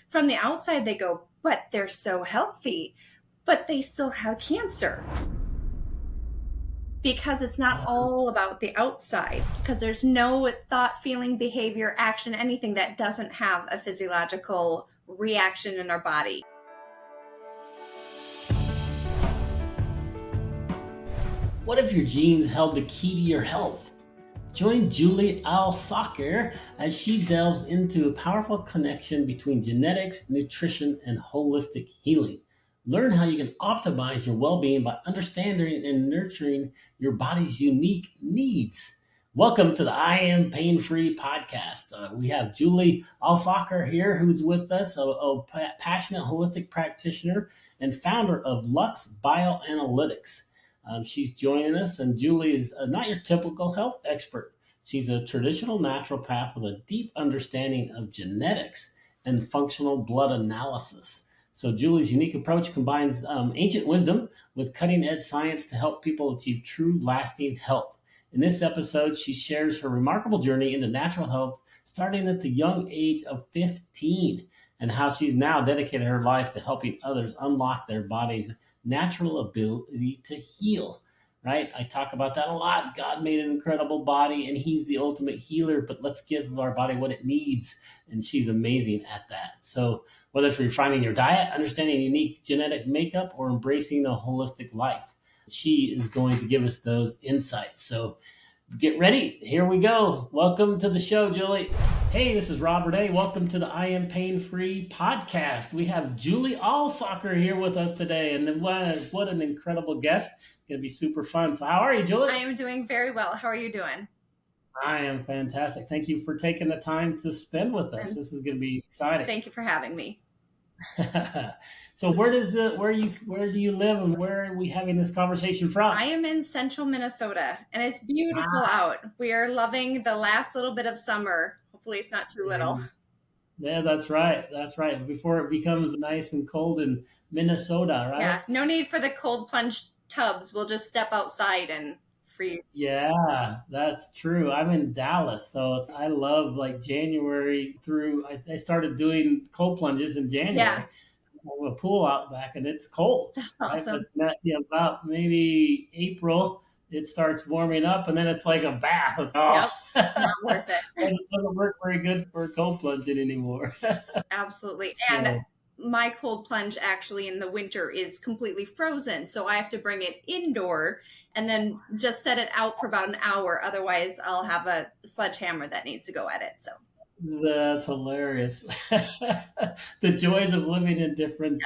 From the outside, they go, but they're so healthy, but they still have cancer. Because it's not all about the outside, because there's no thought, feeling, behavior, action, anything that doesn't have a physiological reaction in our body. What if your genes held the key to your health? Join Julie Alsaker as she delves into a powerful connection between genetics, nutrition, and holistic healing. Learn how you can optimize your well-being by understanding and nurturing your body's unique needs. Welcome to the I Am Painfree podcast. We have Julie Alsaker here, who's with us, a passionate holistic practitioner and founder of Lux Bioanalytics. She's joining us, and Julie is not your typical health expert. She's a traditional naturopath with a deep understanding of genetics and functional blood analysis. So Julie's unique approach combines ancient wisdom with cutting-edge science to help people achieve true, lasting health. In this episode, she shares her remarkable journey into natural health, starting at the young age of 15, and how she's now dedicated her life to helping others unlock their body's natural ability to heal, right? I talk about that a lot. God made an incredible body and he's the ultimate healer, but let's give our body what it needs. And she's amazing at that. So whether it's refining your diet, understanding unique genetic makeup, or embracing a holistic life, she is going to give us those insights. So get ready. Here we go. Welcome to the show, Julie. Hey, this is Robert A. Welcome to the I Am Pain-Free podcast. We have Julie Alsaker here with us today, and what an incredible guest. It's going to be super fun. So how are you, Julie? I am doing very well. How are you doing? I am fantastic. Thank you for taking the time to spend with us. This is going to be exciting. Thank you for having me. So where do you live, and where are we having this conversation from? I am in central Minnesota, and it's beautiful out. We are loving the last little bit of summer. Hopefully it's not too little. Yeah, that's right. That's right. Before it becomes nice and cold in Minnesota, right? Yeah, no need for the cold plunge tubs. We'll just step outside and freeze. Yeah, that's true. I'm in Dallas, so I love like January through. I started doing cold plunges in January. Yeah. I have a pool out back, and it's cold. That's awesome. Right? But about maybe April, it starts warming up, and then it's like a bath. It's Yep, not worth it. It doesn't work very good for cold plunging anymore. Absolutely. And my cold plunge actually in the winter is completely frozen. So I have to bring it indoor and then just set it out for about an hour. Otherwise, I'll have a sledgehammer that needs to go at it. So that's hilarious. The joys of living in different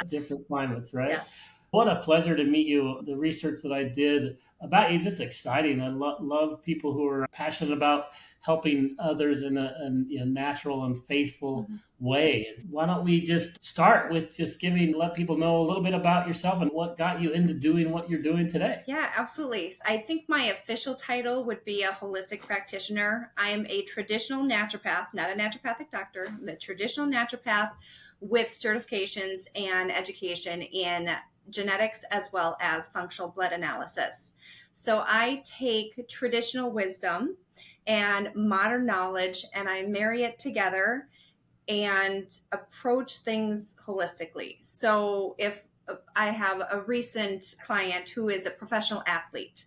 climates, right? Yeah. What a pleasure to meet you. The research that I did about you is just exciting. I love people who are passionate about helping others in a natural and faithful way. Why don't we just start with just let people know a little bit about yourself and what got you into doing what you're doing today? Yeah, absolutely. I think my official title would be a holistic practitioner. I am a traditional naturopath, not a naturopathic doctor. I'm a traditional naturopath with certifications and education in genetics as well as functional blood analysis. So I take traditional wisdom and modern knowledge and I marry it together and approach things holistically. So if I have a recent client who is a professional athlete,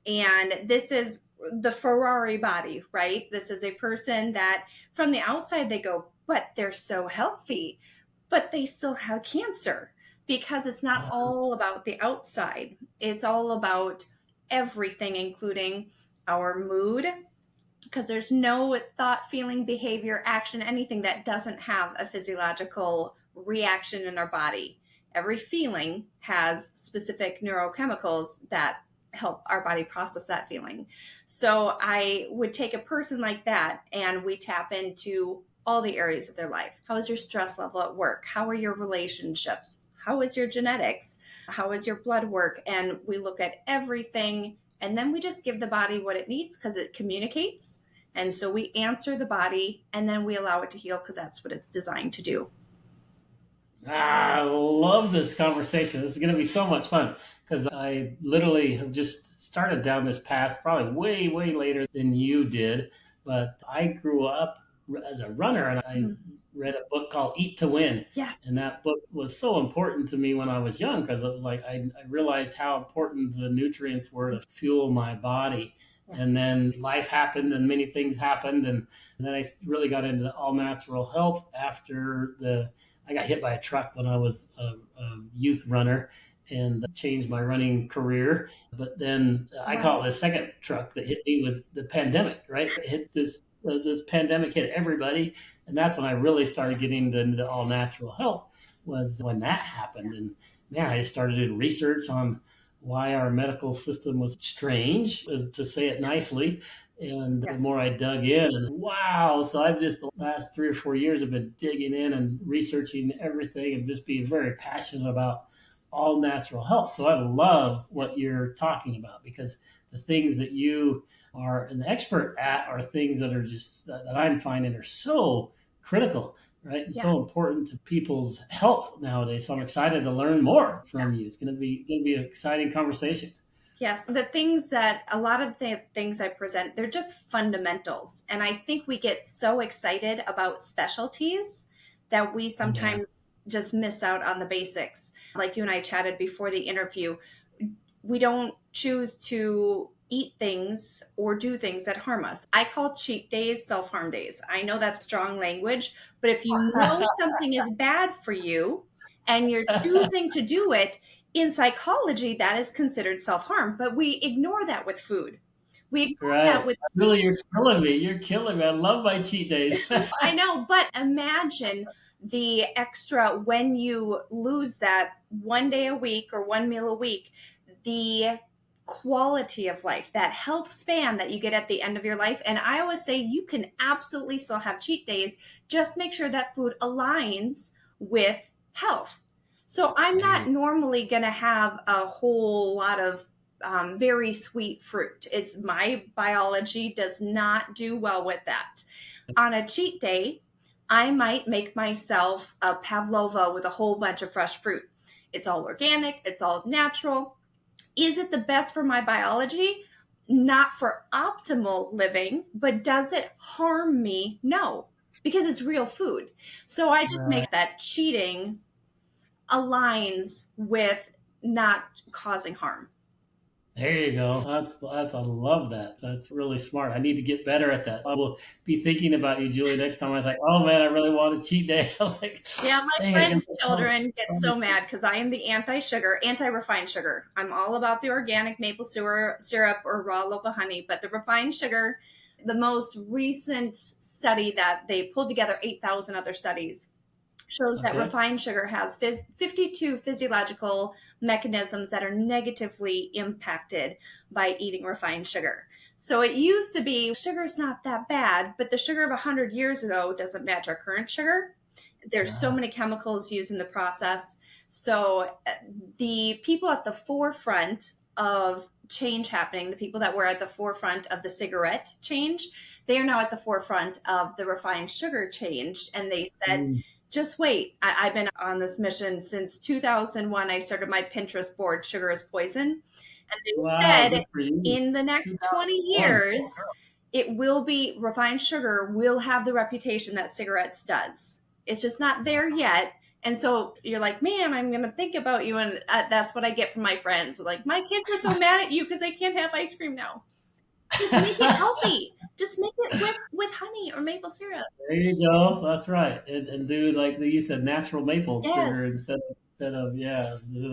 and this is the Ferrari body, right? This is a person that from the outside they go, but they're so healthy, but they still have cancer. Because it's not all about the outside. It's all about everything, including our mood, because there's no thought, feeling, behavior, action, anything that doesn't have a physiological reaction in our body. Every feeling has specific neurochemicals that help our body process that feeling. So I would take a person like that and we tap into all the areas of their life. How is your stress level at work? How are your relationships? How is your genetics? How is your blood work? And we look at everything and then we just give the body what it needs because it communicates. And so we answer the body and then we allow it to heal because that's what it's designed to do. I love this conversation. This is going to be so much fun because I literally have just started down this path probably way, way later than you did. But I grew up as a runner and I read a book called Eat to Win. Yes. And that book was so important to me when I was young because it was like I realized how important the nutrients were to fuel my body. Yeah. And then life happened and many things happened. And then I really got into all natural health after I got hit by a truck when I was a youth runner and changed my running career. But then I call it the second truck that hit me was the pandemic, right? It hit this pandemic hit everybody. And that's when I really started getting into all natural health was when that happened. And man, I started doing research on why our medical system was strange, as to say it nicely. And the more I dug in, and wow, so I've just the last 3 or 4 years have been digging in and researching everything and just being very passionate about all natural health. So I love what you're talking about because the things that you are an expert at are things that are just that I'm finding are so critical, right? And so important to people's health nowadays. So I'm excited to learn more from you. It's going to be an exciting conversation. Yes, the things that a lot of the things I present, they're just fundamentals. And I think we get so excited about specialties that we sometimes just miss out on the basics. Like you and I chatted before the interview, we don't choose to eat things or do things that harm us. I call cheat days self-harm days. I know that's strong language, but if you know something is bad for you and you're choosing to do it, in psychology, that is considered self-harm, but we ignore that with food. We ignore that with Really, you're killing me. You're killing me. I love my cheat days. I know, but imagine the extra when you lose that one day a week or one meal a week, the quality of life, that health span that you get at the end of your life. And I always say you can absolutely still have cheat days. Just make sure that food aligns with health. So I'm not normally going to have a whole lot of very sweet fruit. It's my biology does not do well with that. On a cheat day, I might make myself a pavlova with a whole bunch of fresh fruit. It's all organic. It's all natural. Is it the best for my biology? Not for optimal living, but does it harm me? No, because it's real food. So I just make that cheating aligns with not causing harm. There you go. That's I love that. That's really smart. I need to get better at that. I will be thinking about you, Julie, next time. I think, oh man, I really want a cheat day. Like, yeah, my friends' children get so mad because I am the anti-sugar, anti-refined sugar. I'm all about the organic maple syrup or raw local honey, but the refined sugar, the most recent study that they pulled together, 8,000 other studies, shows that refined sugar has 52 physiological mechanisms that are negatively impacted by eating refined sugar. So it used to be sugar's not that bad, but the sugar of 100 years ago doesn't match our current sugar. There's so many chemicals used in the process. So the people at the forefront of change happening, the people that were at the forefront of the cigarette change, they are now at the forefront of the refined sugar change. And they said, just wait. I've been on this mission since 2001. I started my Pinterest board, Sugar is Poison. And they said in the next 20 years, it will be refined sugar will have the reputation that cigarettes does. It's just not there yet. And so you're like, man, I'm going to think about you. And that's what I get from my friends. Like, my kids are so mad at you because they can't have ice cream now. Just make it healthy. Just make it with honey or maple syrup. There you go. That's right. And do like you said, natural maple sugar instead of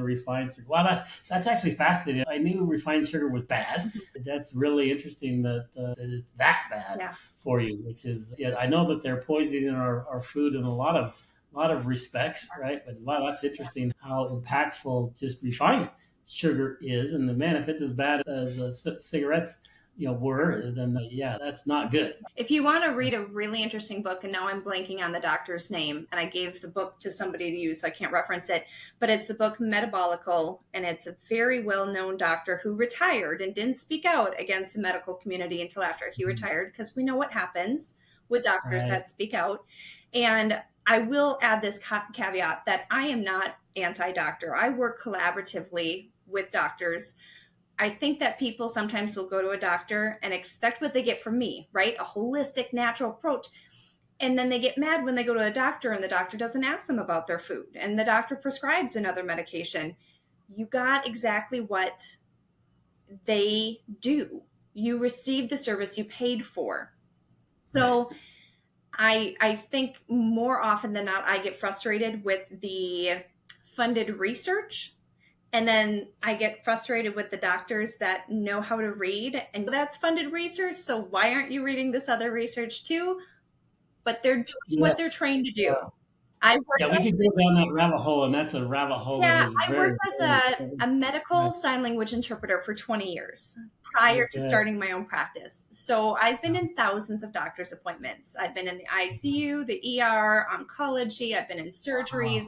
refined sugar. Wow, that's actually fascinating. I knew refined sugar was bad. That's really interesting that it's that bad for you. Which is, I know that they're poisoning our food in a lot of respects, right? But wow, that's interesting how impactful just refined sugar is. And man, if it's as bad as cigarettes were, then that's not good. If you want to read a really interesting book, and now I'm blanking on the doctor's name, and I gave the book to somebody to use, so I can't reference it, but it's the book Metabolical, and it's a very well-known doctor who retired and didn't speak out against the medical community until after he retired, because we know what happens with doctors that speak out. And I will add this caveat that I am not anti-doctor. I work collaboratively with doctors. I think that people sometimes will go to a doctor and expect what they get from me, right? A holistic, natural approach. And then they get mad when they go to the doctor and the doctor doesn't ask them about their food and the doctor prescribes another medication. You got exactly what they do. You received the service you paid for. So I think more often than not, I get frustrated with the funded research. And then I get frustrated with the doctors that know how to read. And that's funded research. So why aren't you reading this other research too? But they're doing Yeah. what they're trained to do. I worked Yeah, we could go down that rabbit hole, and that's a rabbit hole that Yeah, is I very, worked as very a medical right. sign language interpreter for 20 years prior to Okay. starting my own practice. So I've been in thousands of doctor's appointments. I've been in the ICU, the ER, oncology, I've been in Wow. surgeries.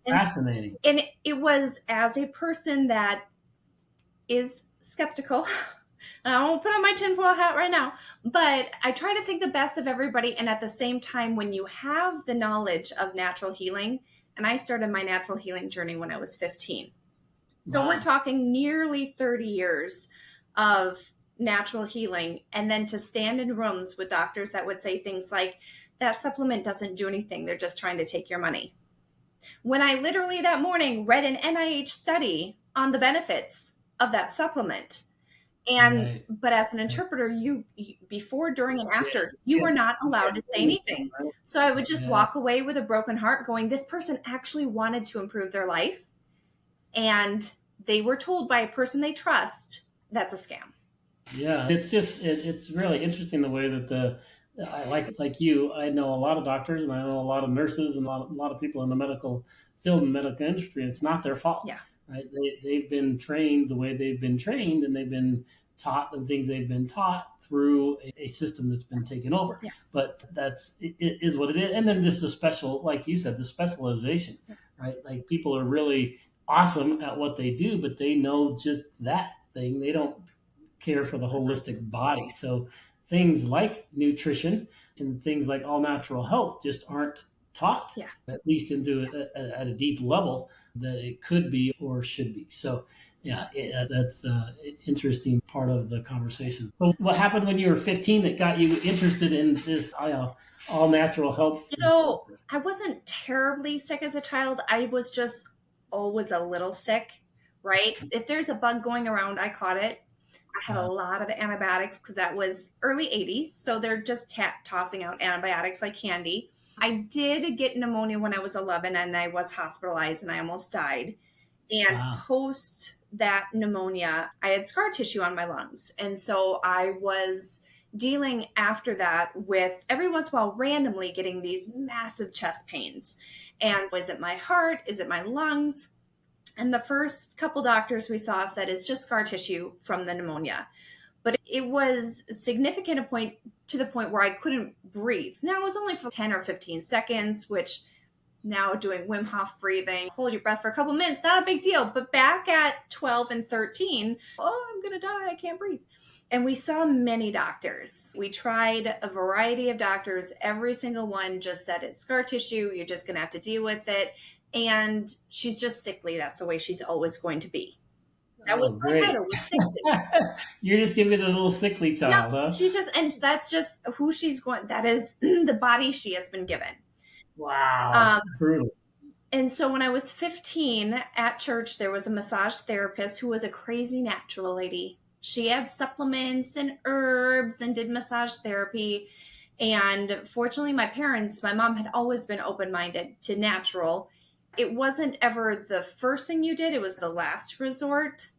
And, Fascinating. and it was as a person that is skeptical. And I won't put on my tinfoil hat right now, but I try to think the best of everybody. And at the same time, when you have the knowledge of natural healing, and I started my natural healing journey when I was 15. So we're Wow. talking nearly 30 years of natural healing. And then to stand in rooms with doctors that would say things like, that supplement doesn't do anything. They're just trying to take your money. When I literally that morning read an NIH study on the benefits of that supplement. Right. But as an interpreter, you before, during, and Yeah. after, you were not You allowed can't to do say anything, anything. right? So I would just Yeah. walk away with a broken heart going, this person actually wanted to improve their life. And they were told by a person they trust that's a scam. Yeah, it's just it's really interesting the way that the I like you. I know a lot of doctors and I know a lot of nurses and a lot of people in the medical field and medical industry. It's not their fault, Yeah. right? They've been trained the way they've been trained, and they've been taught the things they've been taught through a system that's been taken over. Yeah. But it is what it is. And then just the special, like you said, the specialization, right? Like people are really awesome at what they do, but they know just that thing. They don't care for the holistic body. So things like nutrition and things like all natural health just aren't taught, Yeah. at least at a deep level that it could be or should be. So yeah, that's an interesting part of the conversation. So what happened when you were 15 that got you interested in this all natural health? So I wasn't terribly sick as a child. I was just always a little sick, right? If there's a bug going around, I caught it. I had a lot of antibiotics because that was early 80s. So they're just tossing out antibiotics like candy. I did get pneumonia when I was 11 and I was hospitalized and I almost died. And Wow. post that pneumonia, I had scar tissue on my lungs. And so I was dealing after that with every once in a while randomly getting these massive chest pains. And is it my heart? Is it my lungs? And the first couple doctors we saw said it's just scar tissue from the pneumonia. But it was significant to the point where I couldn't breathe. Now it was only for 10 or 15 seconds, which now doing Wim Hof breathing, hold your breath for a couple minutes, not a big deal. But back at 12 and 13, I'm going to die. I can't breathe. And we saw many doctors. We tried a variety of doctors. Every single one just said it's scar tissue. You're just going to have to deal with it. And she's just sickly. That's the way she's always going to be. That was my Great. title, was sickly. You're just giving me the little sickly child, huh? She's just, and that's just who she's going, that is the body she has been given. Wow. Brutal. And so when I was 15 at church, there was a massage therapist who was a crazy natural lady. She had supplements and herbs and did massage therapy. And fortunately, my mom had always been open-minded to natural. It wasn't ever the first thing you did. It was the last resort.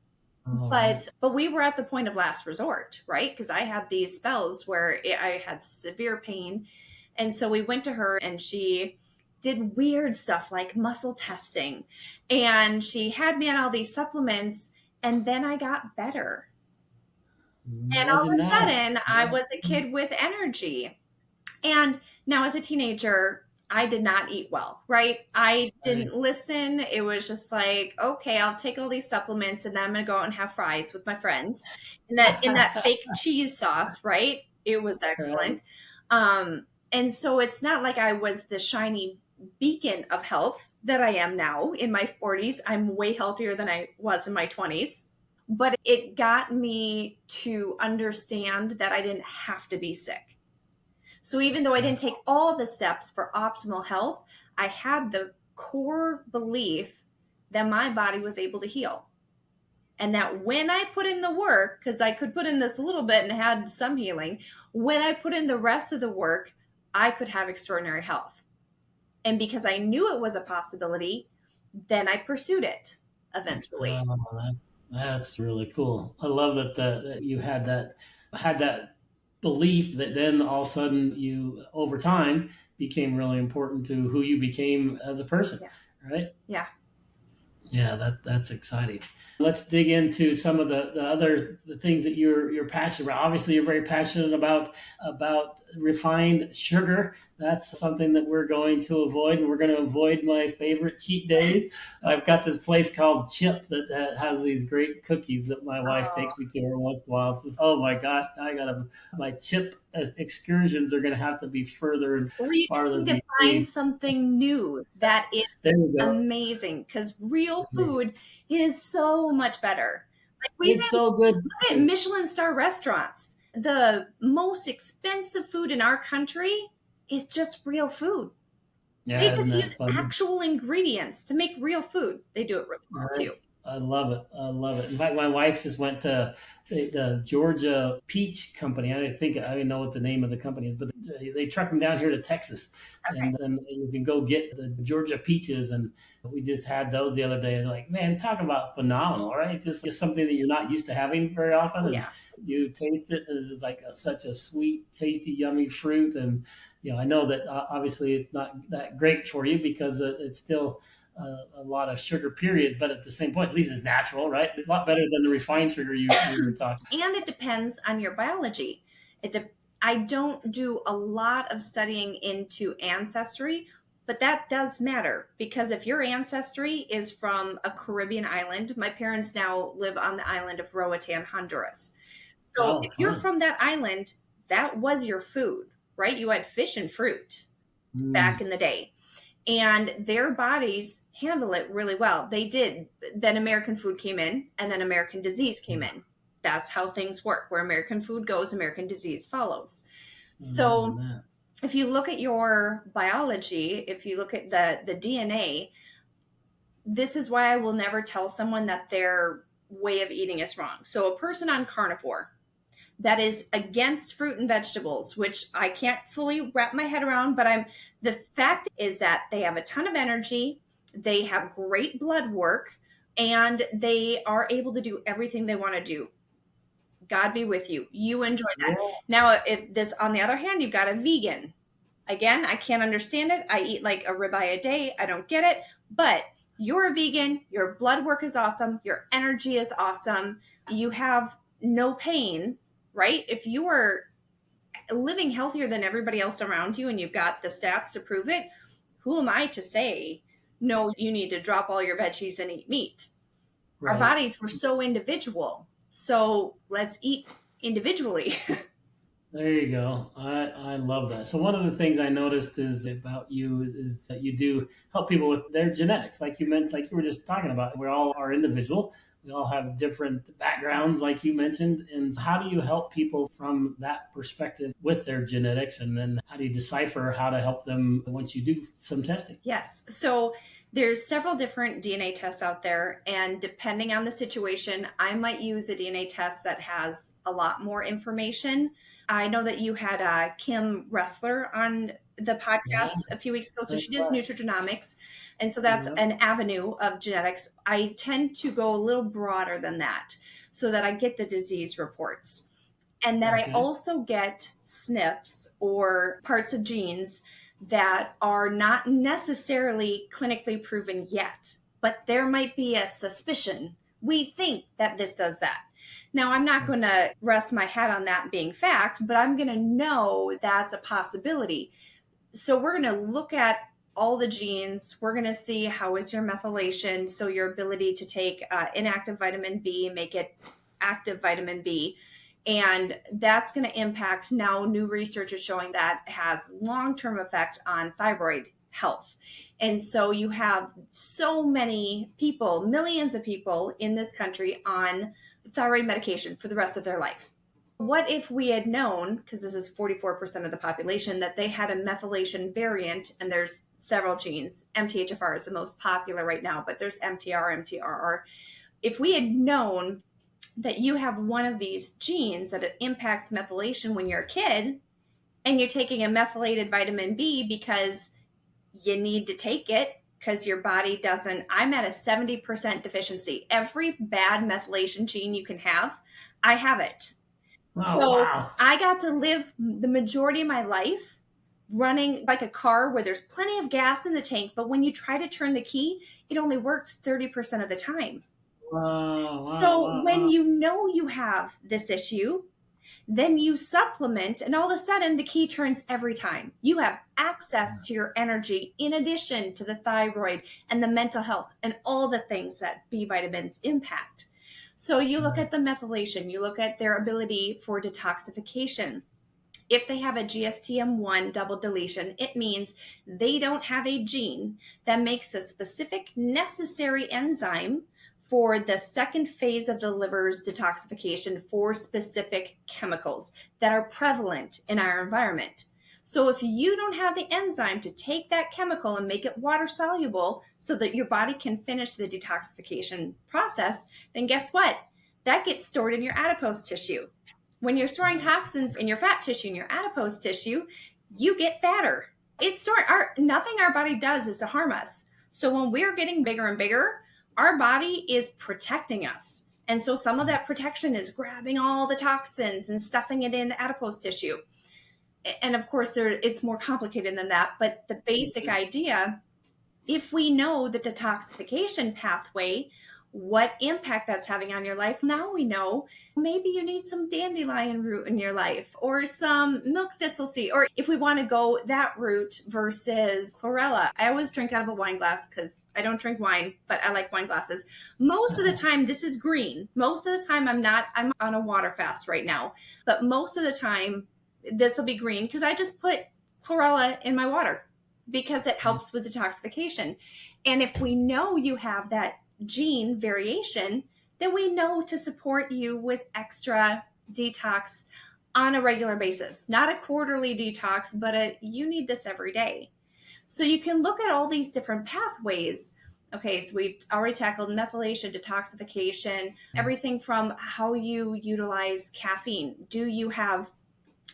But we were at the point of last resort, right? Because I had these spells where I had severe pain. And so we went to her and she did weird stuff like muscle testing. And she had me on all these supplements. And then I got better. And all of a sudden, I was a kid with energy. And now as a teenager, I did not eat well, right? I didn't listen. It was just like, okay, I'll take all these supplements and then I'm going to go out and have fries with my friends in that fake cheese sauce, right? It was excellent. And so it's not like I was the shiny beacon of health that I am now in my 40s. I'm way healthier than I was in my 20s. But it got me to understand that I didn't have to be sick. So even though I didn't take all the steps for optimal health, I had the core belief that my body was able to heal. And that when I put in the work, because I could put in this a little bit and had some healing, when I put in the rest of the work, I could have extraordinary health. And because I knew it was a possibility, then I pursued it eventually. Oh, that's really cool. I love that you had that belief that then all of a sudden you over time became really important to who you became as a person, Yeah. right? Yeah. Yeah, that's exciting. Let's dig into some of the other the things that you're passionate about. Obviously, you're very passionate about refined sugar. That's something that we're going to avoid, and we're going to avoid my favorite cheat days. I've got this place called Chip that has these great cookies that my wife Oh. takes me to every once in a while. It's just, oh my gosh, now I gotta my chip excursions are going to have to be further and Or you just farther need to find between. something new that is There you go. amazing, because real food is so much better. Like we It's even so good. look at Michelin star restaurants. The most expensive food in our country is just real food. They Yeah, isn't just that use funny? actual ingredients to make real food. They do it really well I, too. I love it. I love it. In fact, my wife just went to the Georgia Peach Company. I don't know what the name of the company is, but they truck them down here to Texas, Okay. and then you can go get the Georgia peaches. And we just had those the other day, and like, man, talk about phenomenal, right? It's just something that you're not used to having very often, Oh and yeah. you taste it, and it's just like such a sweet, tasty, yummy fruit. And I know that obviously it's not that great for you because it's still a lot of sugar, period. But at the same point, at least it's natural, right? A lot better than the refined sugar you were talking. And it depends on your biology. I don't do a lot of studying into ancestry, but that does matter, because if your ancestry is from a Caribbean island, my parents now live on the island of Roatan, Honduras. So Oh, if you're fun. from that island, that was your food, right? You had fish and fruit back Mm, in the day, and their bodies handle it really well. They did. Then American food came in, and then American disease came in. That's how things work. Where American food goes, American disease follows. imagine So that. if you look at your biology, if you look at the DNA, this is why I will never tell someone that their way of eating is wrong. So a person on carnivore that is against fruit and vegetables, which I can't fully wrap my head around, but the fact is that they have a ton of energy, they have great blood work, and they are able to do everything they want to do. God be with you. You enjoy that. Yeah. Now, if this, on the other hand, you've got a vegan. Again, I can't understand it. I eat like a ribeye a day. I don't get it. But you're a vegan. Your blood work is awesome. Your energy is awesome. You have no pain, right? If you are living healthier than everybody else around you and you've got the stats to prove it, who am I to say, no, you need to drop all your veggies and eat meat? Our Right. bodies were so individual. So let's eat individually. There you go. I love that. So one of the things I noticed is about you is that you do help people with their genetics, like you were just talking about. We all are individual. We all have different backgrounds, like you mentioned. And how do you help people from that perspective with their genetics? And then how do you decipher how to help them once you do some testing? Yes. So there's several different DNA tests out there, and depending on the situation, I might use a DNA test that has a lot more information. I know that you had Kim Ressler on the Yeah, podcast a few weeks ago. So that's she does right. nutrigenomics. And so that's Yeah. an avenue of genetics. I tend to go a little broader than that so that I get the disease reports. And that I Okay. also get SNPs, or parts of genes that are not necessarily clinically proven yet, but there might be a suspicion. We think that this does that. Now, I'm not going to rest my head on that being fact, but I'm going to know that's a possibility. So we're going to look at all the genes. We're going to see how is your methylation, so your ability to take inactive vitamin B, make it active vitamin B. And that's going to impact, now new research is showing that has long-term effect on thyroid health. And so you have so many people, millions of people in this country on thyroid medication for the rest of their life. What if we had known, because this is 44% of the population, that they had a methylation variant, and there's several genes. MTHFR is the most popular right now, but there's MTR, MTRR. If we had known that you have one of these genes that it impacts methylation when you're a kid, and you're taking a methylated vitamin B because you need to take it because your body doesn't, I'm at a 70% deficiency. Every bad methylation gene you can have, I have it. Oh, So wow. I got to live the majority of my life running like a car where there's plenty of gas in the tank, but when you try to turn the key, it only works 30% of the time. Wow, wow, So wow, when wow. you know you have this issue, then you supplement, and all of a sudden the key turns every time. You have access to your energy in addition to the thyroid and the mental health and all the things that B vitamins impact. So you look at the methylation, you look at their ability for detoxification. If they have a GSTM1 double deletion, it means they don't have a gene that makes a specific necessary enzyme for the second phase of the liver's detoxification for specific chemicals that are prevalent in our environment. So if you don't have the enzyme to take that chemical and make it water soluble so that your body can finish the detoxification process, then guess what? That gets stored in your adipose tissue. When you're storing toxins in your fat tissue and your adipose tissue, you get fatter. It's stored. Nothing our body does is to harm us. So when we're getting bigger and bigger, our body is protecting us. And so some of that protection is grabbing all the toxins and stuffing it in the adipose tissue. And of course, it's more complicated than that. But the basic idea, if we know the detoxification pathway, what impact that's having on your life, now we know maybe you need some dandelion root in your life or some milk thistle seed, or if we want to go that route versus chlorella. I always drink out of a wine glass because I don't drink wine, but I like wine glasses. Most of the time, this is green. Most of the time, I'm on a water fast right now, but most of the time, this will be green because I just put chlorella in my water because it helps with detoxification. And if we know you have that gene variation, then we know to support you with extra detox on a regular basis, not a quarterly detox, but you need this every day. So you can look at all these different pathways. Okay, so we've already tackled methylation, detoxification, everything from how you utilize caffeine. Do you have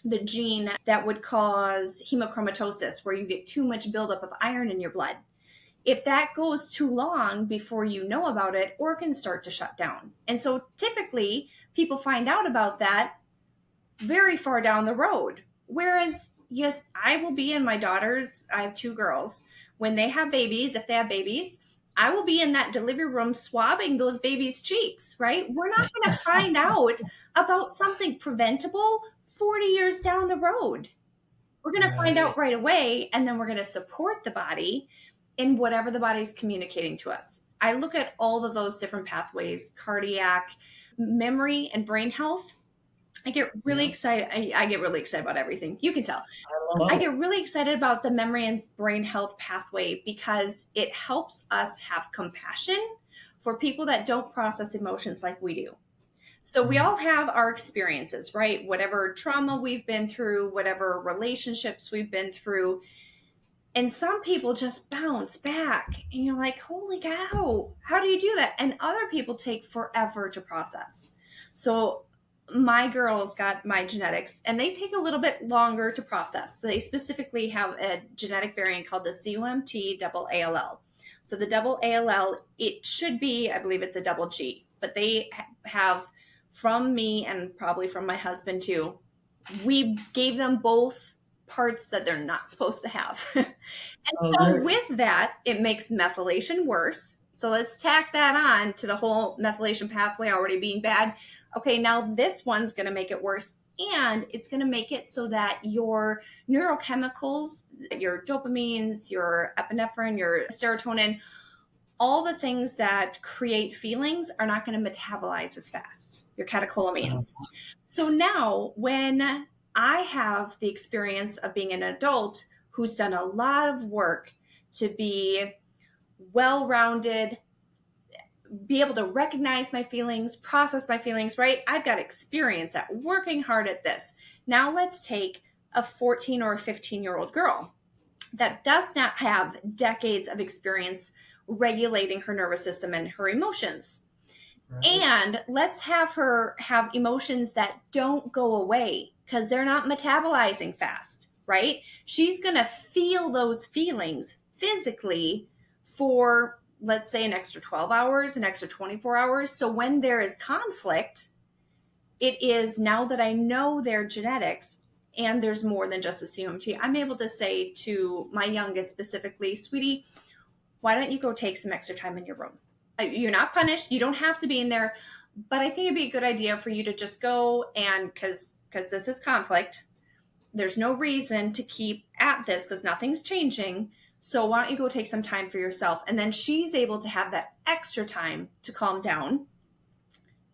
the gene that would cause hemochromatosis, where you get too much buildup of iron in your blood? If that goes too long before you know about it, organs start to shut down. And so typically people find out about that very far down the road. Whereas, yes, I will be in my daughters, I have two girls, when they have babies, if they have babies, I will be in that delivery room swabbing those babies' cheeks, right? We're not going to find out about something preventable 40 years down the road. We're going to find Right. out right away, and then we're going to support the body in whatever the body's communicating to us. I look at all of those different pathways, cardiac, memory, and brain health. I get really Yeah. excited. I get really excited about everything. You can tell. I I love it. get really excited about the memory and brain health pathway because it helps us have compassion for people that don't process emotions like we do. So we all have our experiences, right? Whatever trauma we've been through, whatever relationships we've been through. And some people just bounce back. And you're like, holy cow, how do you do that? And other people take forever to process. So my girls got my genetics and they take a little bit longer to process. They specifically have a genetic variant called the CUMT double ALL. So the double ALL, it should be, I believe it's a double G, but they have, from me and probably from my husband too, we gave them both parts that they're not supposed to have. And Oh, so great. with that, it makes methylation worse. So let's tack that on to the whole methylation pathway already being bad. Okay, now this one's going to make it worse. And it's going to make it so that your neurochemicals, your dopamines, your epinephrine, your serotonin, all the things that create feelings are not going to metabolize as fast, your Uh, catecholamines. So now, when I have the experience of being an adult who's done a lot of work to be well rounded, be able to recognize my feelings, process my feelings, right? I've got experience at working hard at this. Now let's take a 14 or a 15-year-old girl that does not have decades of experience regulating her nervous system and her emotions. Right. And let's have her have emotions that don't go away because they're not metabolizing fast, right? She's going to feel those feelings physically for, let's say, an extra 12 hours, an extra 24 hours. So when there is conflict, it is, now that I know their genetics and there's more than just a COMT, I'm able to say to my youngest specifically, sweetie, why don't you go take some extra time in your room? You're not punished. You don't have to be in there. But I think it'd be a good idea for you to just go, and because this is conflict, there's no reason to keep at this because nothing's changing. So why don't you go take some time for yourself? And then she's able to have that extra time to calm down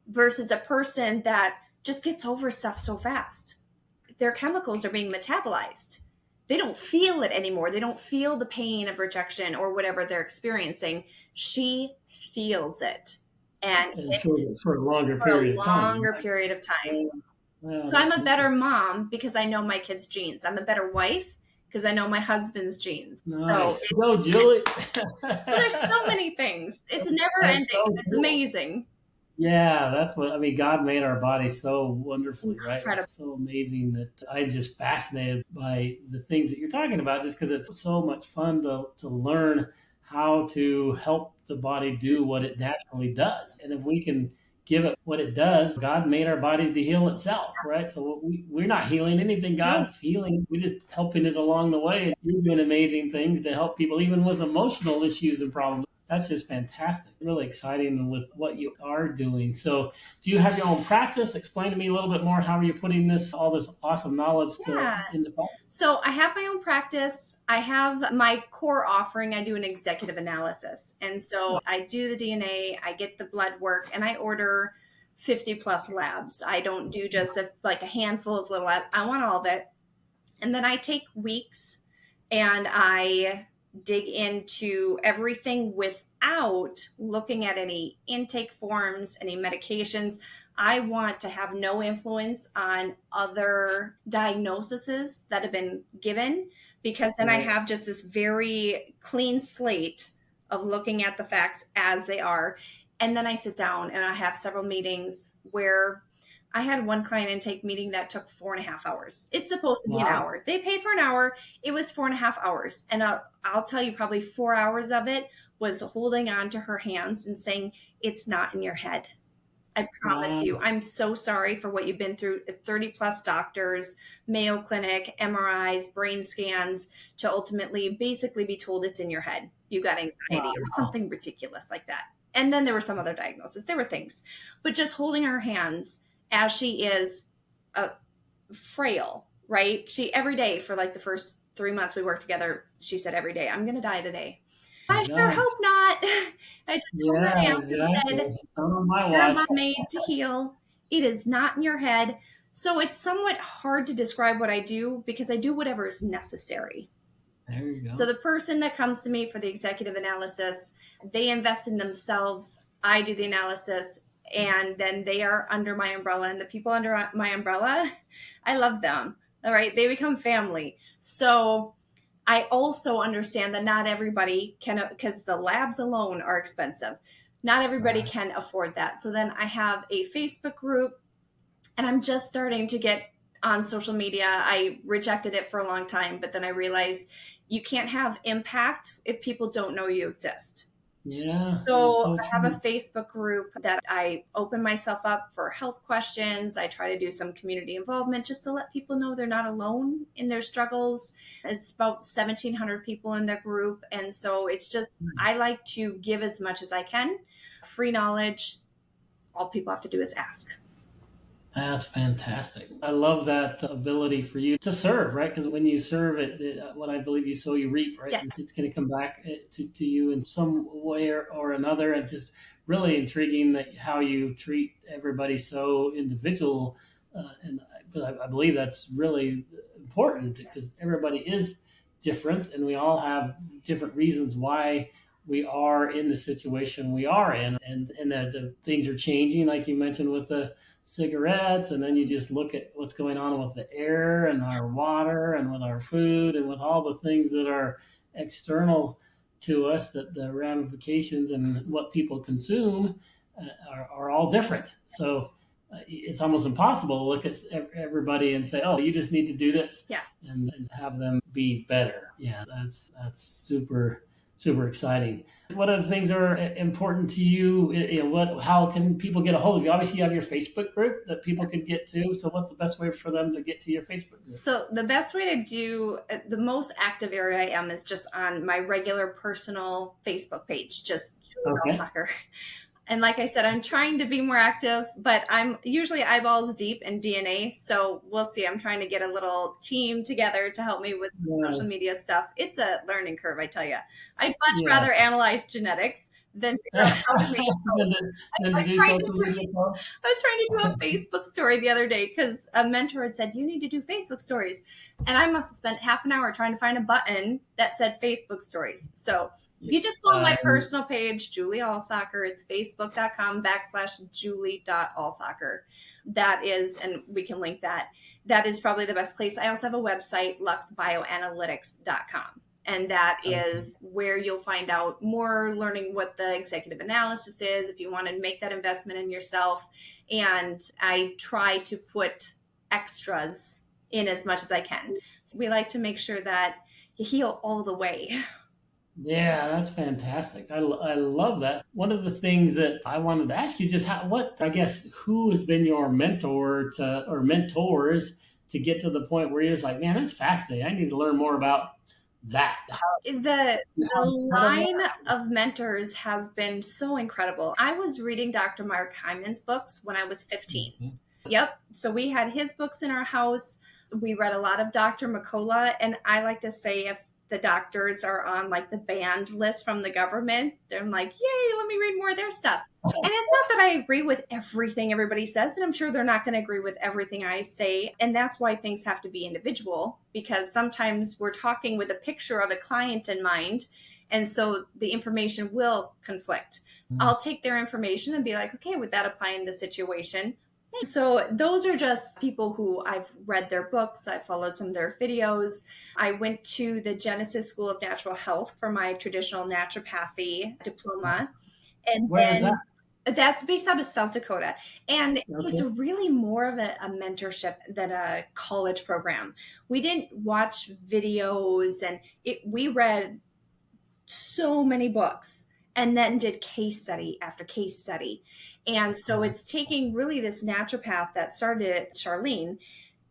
versus a person that just gets over stuff so fast. Their chemicals are being metabolized. They don't feel it anymore. They don't feel the pain of rejection or whatever they're experiencing. She feels it. And for a longer period of time. Yeah, so I'm a better mom because I know my kids' genes. I'm a better wife because I know my husband's genes. Nice. So go, Julie. So there's so many things. It's never ending. So cool. It's amazing. Yeah, that's what I mean. God made our body so wonderfully, Incredible. Right? It's so amazing that I'm just fascinated by the things that you're talking about, just because it's so much fun to learn how to help the body do what it naturally does. And if we can give it what it does, God made our bodies to heal itself, right? So we're not healing anything. God's healing. We're just helping it along the way. And you're doing amazing things to help people, even with emotional issues and problems. That's just fantastic. Really exciting with what you are doing. So do you have your own practice? Explain to me a little bit more. How are you putting all this awesome knowledge into practice? So I have my own practice. I have my core offering. I do an executive analysis. And so I do the DNA, I get the blood work, and I order 50 plus labs. I don't do just like a handful of little labs. I want all of it. And then I take weeks and I dig into everything without looking at any intake forms, any medications. I want to have no influence on other diagnoses that have been given, because then I have just this very clean slate of looking at the facts as they are. And then I sit down and I have several meetings where I had one client intake meeting that took 4.5 hours. It's supposed to be an hour. They paid for an hour. It was 4.5 hours. And I'll tell you, probably 4 hours of it was holding on to her hands and saying, it's not in your head. I promise you. I'm so sorry for what you've been through. 30 plus doctors, Mayo Clinic, MRIs, brain scans, to ultimately basically be told it's in your head. You got anxiety or something ridiculous like that. And then there were some other diagnoses. There were things. But just holding her hands as she is frail, right? She every day for like the first 3 months we worked together, she said every day, I'm going to die today. I sure hope not. I just held her hands and said, your body's made to heal. It is not in your head. So it's somewhat hard to describe what I do because I do whatever is necessary. There you go. So the person that comes to me for the executive analysis, they invest in themselves. I do the analysis. And then they are under my umbrella, and the people under my umbrella, I love them. All right. They become family. So I also understand that not everybody can, because the labs alone are expensive. Not everybody can afford that. So then I have a Facebook group, and I'm just starting to get on social media. I rejected it for a long time, but then I realized you can't have impact if people don't know you exist. Yeah. So I have a Facebook group that I open myself up for health questions. I try to do some community involvement just to let people know they're not alone in their struggles. It's about 1,700 people in the group. And so it's just, I like to give as much as I can. Free knowledge. All people have to do is ask. That's fantastic. I love that ability for you to serve, right? Because when you serve what I believe you sow, you reap, right? Yes. It's going to come back to you in some way or another. It's just really intriguing that how you treat everybody so individual. But I believe that's really important because everybody is different and we all have different reasons why we are in the situation we are in, and that the things are changing, like you mentioned with the cigarettes, and then you just look at what's going on with the air and our water and with our food and with all the things that are external to us, that the ramifications and what people consume are all different. So it's almost impossible to look at everybody and say, "Oh, you just need to do this," Yeah. and have them be better. Yeah, that's super exciting. What other things are important to you? How can people get a hold of you? Obviously, you have your Facebook group that people can get to. So, what's the best way for them to get to your Facebook group? So the best way to do, the most active area I am is just on my regular personal Facebook page, just Julie Okay. Alsaker. And like I said, I'm trying to be more active, but I'm usually eyeballs deep in DNA. So we'll see. I'm trying to get a little team together to help me with social Nice. media stuff. It's a learning curve, I tell you. I'd much Yeah. rather analyze genetics than figure out how to make posts. Than to do social media posts. I was trying to do a Facebook story the other day because a mentor had said, you need to do Facebook stories. And I must have spent half an hour trying to find a button that said Facebook stories. So if you just go on my personal page, Julie Alsaker, it's facebook.com/Julie.Alsaker. That is, and we can link that. That is probably the best place. I also have a website, luxbioanalytics.com. And that is where you'll find out more, learning what the executive analysis is, if you want to make that investment in yourself. And I try to put extras in as much as I can. So we like to make sure that you heal all the way. Yeah, that's fantastic. I love that. One of the things that I wanted to ask you is just who has been your mentor or mentors to get to the point where you're just like, man, that's fascinating. I need to learn more about that. The line of mentors has been so incredible. I was reading Dr. Mark Hyman's books when I was 15. Mm-hmm. Yep. So we had his books in our house. We read a lot of Dr. McCullough. And I like to say, if the doctors are on like the banned list from the government, they're like, yay, let me read more of their stuff. And it's not that I agree with everything everybody says, and I'm sure they're not going to agree with everything I say. And that's why things have to be individual, because sometimes we're talking with a picture of a client in mind. And so the information will conflict. I'll take their information and be like, okay, would that apply in this situation? So those are just people who I've read their books. I followed some of their videos. I went to the Genesis School of Natural Health for my traditional naturopathy diploma. And Where is that? That's based out of South Dakota. And it's really more of a mentorship than a college program. We didn't watch videos, and we read so many books and then did case study after case study. And so it's taking really this naturopath that started at Charlene,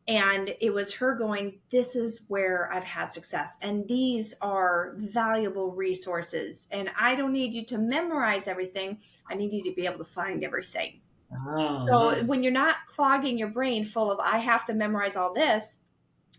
and it was her going, this is where I've had success, and these are valuable resources, and I don't need you to memorize everything. I need you to be able to find everything. So when you're not clogging your brain full of, I have to memorize all this,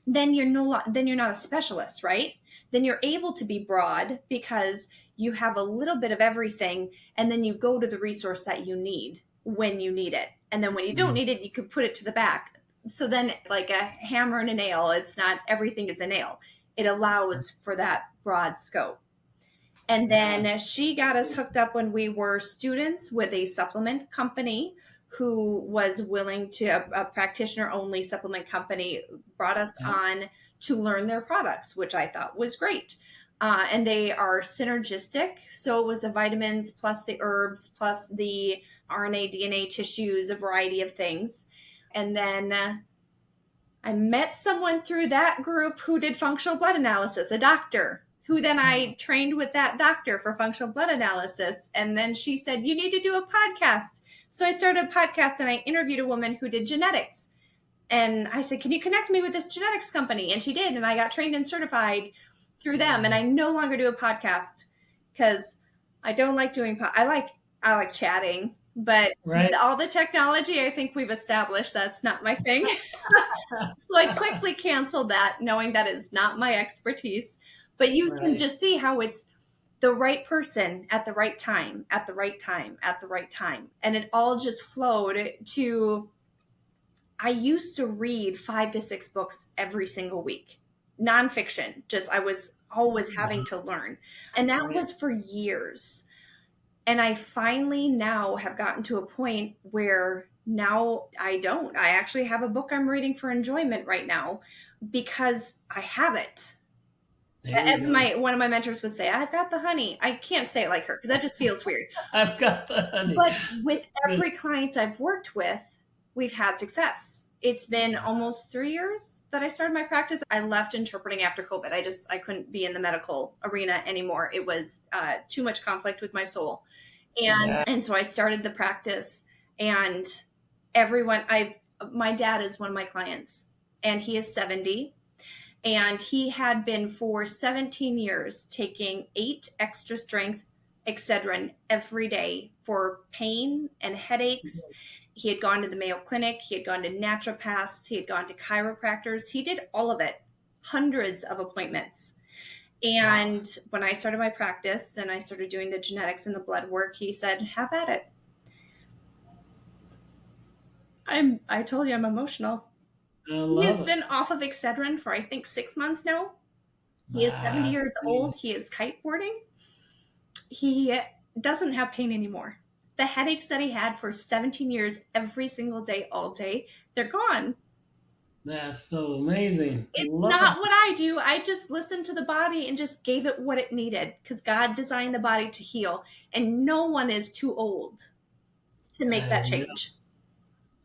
then you're not a specialist, right? Then you're able to be broad because you have a little bit of everything, and then you go to the resource that you need when you need it. And then when you don't need it, you can put it to the back. So then, like a hammer and a nail, it's not everything is a nail. It allows for that broad scope. And then she got us hooked up when we were students with a supplement company who was willing to, a practitioner only supplement company, brought us on to learn their products, which I thought was great. And they are synergistic. So it was the vitamins plus the herbs plus the RNA, DNA tissues, a variety of things. And then I met someone through that group who did functional blood analysis, a doctor, who then I trained with that doctor for functional blood analysis. And then she said, you need to do a podcast. So I started a podcast and I interviewed a woman who did genetics. And I said, can you connect me with this genetics company? And she did. And I got trained and certified through them. And I no longer do a podcast because I don't like doing, I like chatting, but all the technology, I think we've established that's not my thing. So I quickly canceled that, knowing that is not my expertise. But you can just see how it's the right person at the right time, at the right time, at the right time. And it all just flowed to, I used to read 5 to 6 books every single week. Nonfiction, just I was always having to learn. And that Right. was for years. And I finally now have gotten to a point where now I don't. I actually have a book I'm reading for enjoyment right now because I have it. There you As go. my one of my mentors would say, I've got the honey. I can't say it like her because that just feels weird. I've got the honey. But with every client I've worked with, we've had success. It's been almost 3 years that I started my practice. I left interpreting after COVID. I couldn't be in the medical arena anymore. It was too much conflict with my soul. Yeah. And so I started the practice, and everyone my dad is one of my clients, and he is 70, and he had been for 17 years taking 8 extra strength Excedrin every day for pain and headaches. He had gone to the Mayo Clinic, he had gone to naturopaths, he had gone to chiropractors. He did all of it, hundreds of appointments. And when I started my practice and I started doing the genetics and the blood work, he said, have at it. I told you I'm emotional. I love He's it. been off of Excedrin for I think 6 months now. He is 70 That's years amazing. old. He is kiteboarding. He doesn't have pain anymore. The headaches that he had for 17 years, every single day, all day, they're gone. That's so amazing. It's Love not it. what I do. I just listened to the body and just gave it what it needed because God designed the body to heal, and no one is too old to make that Yeah, change.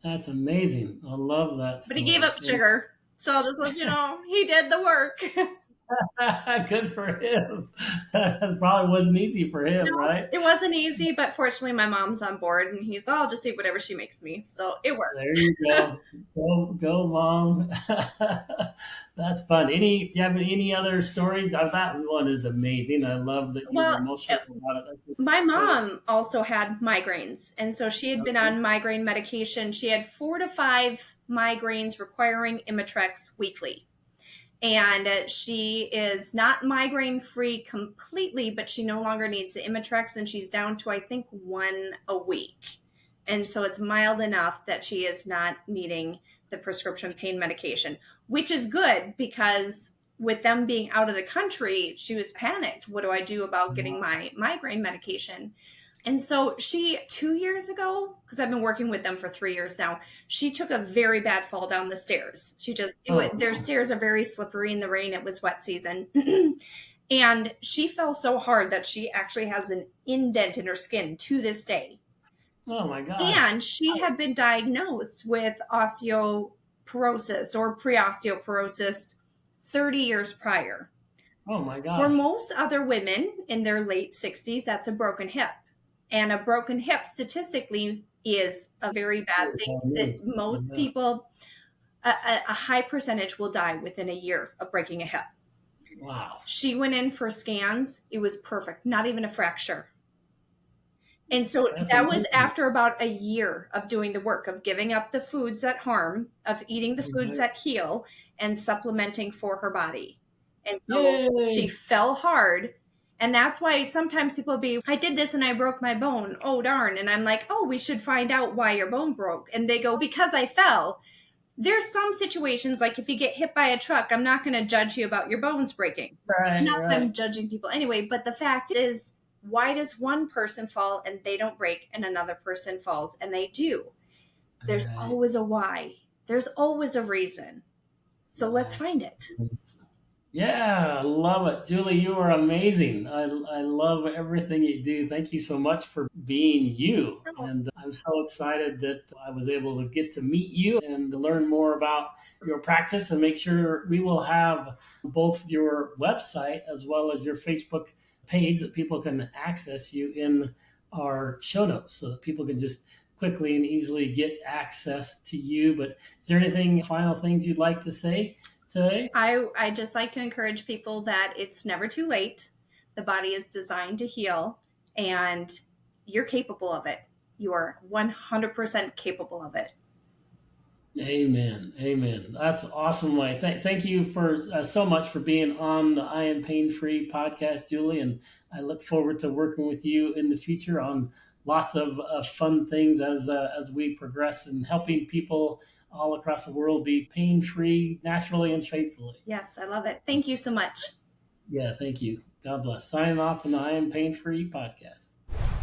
that's amazing. I love that But he gave story. up sugar. So I'll just let you know, he did the work. Good for him. That probably wasn't easy for him, No, right? it wasn't easy, but fortunately my mom's on board and he's, oh, I'll just eat whatever she makes me. So it worked. There you go. Go, mom. That's fun. Do you have any other stories? That one is amazing. I love that you were Well, emotional about it. That's just my so mom also had migraines. And so she had been okay. on migraine medication. She had 4 to 5 migraines requiring Imitrex weekly. And she is not migraine free completely, but she no longer needs the Imitrex, and she's down to, I think, 1 a week. And so it's mild enough that she is not needing the prescription pain medication, which is good because with them being out of the country, she was panicked. What do I do about getting my migraine medication? And so she, 2 years ago, because I've been working with them for 3 years now, she took a very bad fall down the stairs. Their Oh, stairs are very slippery in the rain. It was wet season. And she fell so hard that she actually has an indent in her skin to this day. oh my gosh. And she had been diagnosed with osteoporosis or pre-osteoporosis 30 years prior. Oh my For gosh. most other women in their late 60s, that's a broken hip. And a broken hip statistically is a very bad thing. Most Yeah. people, a high percentage will die within a year of breaking a hip. Wow. She went in for scans. It was perfect, not even a fracture. And so That's that was amazing. after about a year of doing the work of giving up the foods that harm, of eating the foods Right. that heal, and supplementing for her body. And so she Yay. fell hard. And that's why sometimes people be, I did this and I broke my bone. Oh, darn. And I'm like, oh, we should find out why your bone broke. And they go, because I fell. There's some situations, like if you get hit by a truck, I'm not going to judge you about your bones breaking. Right, Not that right. I'm judging people anyway, but the fact is, why does one person fall and they don't break and another person falls and they do? There's Right. always a why. There's always a reason. So let's That's find it. Yeah, I love it. Julie, you are amazing. I love everything you do. Thank you so much for being you. And I'm so excited that I was able to get to meet you and to learn more about your practice and make sure we will have both your website as well as your Facebook page that people can access you in our show notes so that people can just quickly and easily get access to you. But is there anything, final things you'd like to say today? I just like to encourage people that it's never too late. The body is designed to heal, and you're capable of it. You are 100% capable of it. Amen. Amen. That's awesome. Thank you for so much for being on the I Am Pain Free podcast, Julie. And I look forward to working with you in the future on lots of fun things as we progress and helping people all across the world be pain free naturally and faithfully. Yes, I love it. Thank you so much. Yeah, thank you. God bless. Signing off on the I Am Pain Free podcast.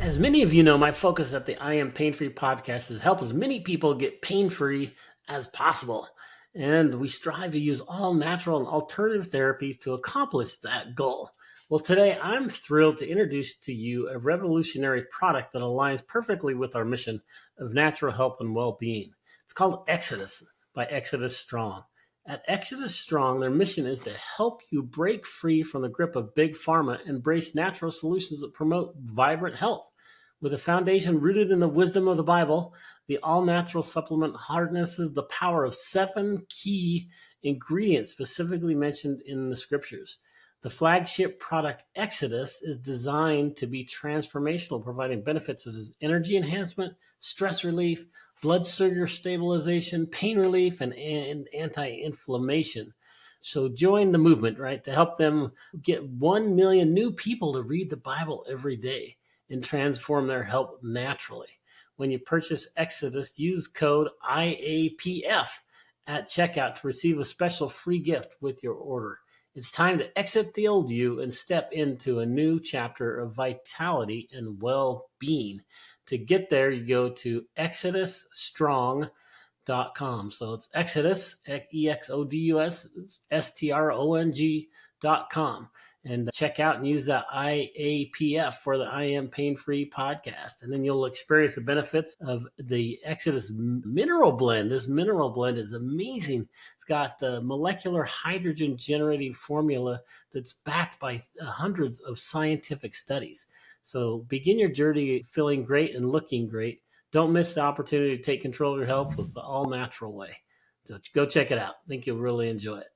As many of you know, my focus at the I Am Pain Free podcast is help as many people get pain free as possible. And we strive to use all natural and alternative therapies to accomplish that goal. Well, today I'm thrilled to introduce to you a revolutionary product that aligns perfectly with our mission of natural health and well being. It's called Exodus by Exodus Strong. At Exodus Strong, their mission is to help you break free from the grip of big pharma and embrace natural solutions that promote vibrant health. With a foundation rooted in the wisdom of the Bible, the all natural supplement harnesses the power of 7 key ingredients specifically mentioned in the scriptures. The flagship product Exodus is designed to be transformational, providing benefits such as energy enhancement, stress relief, blood sugar stabilization, pain relief, and anti-inflammation. So join the movement, right, to help them get 1 million new people to read the Bible every day and transform their health naturally. When you purchase Exodus, use code IAPF at checkout to receive a special free gift with your order. It's time to exit the old you and step into a new chapter of vitality and well-being. To get there, you go to exodusstrong.com. So it's Exodus, EXODUSSTRONG.com. And check out and use that IAPF for the I Am Pain Free podcast. And then you'll experience the benefits of the Exodus mineral blend. This mineral blend is amazing. It's got the molecular hydrogen generating formula that's backed by hundreds of scientific studies. So begin your journey feeling great and looking great. Don't miss the opportunity to take control of your health with the all natural way. So go check it out. I think you'll really enjoy it.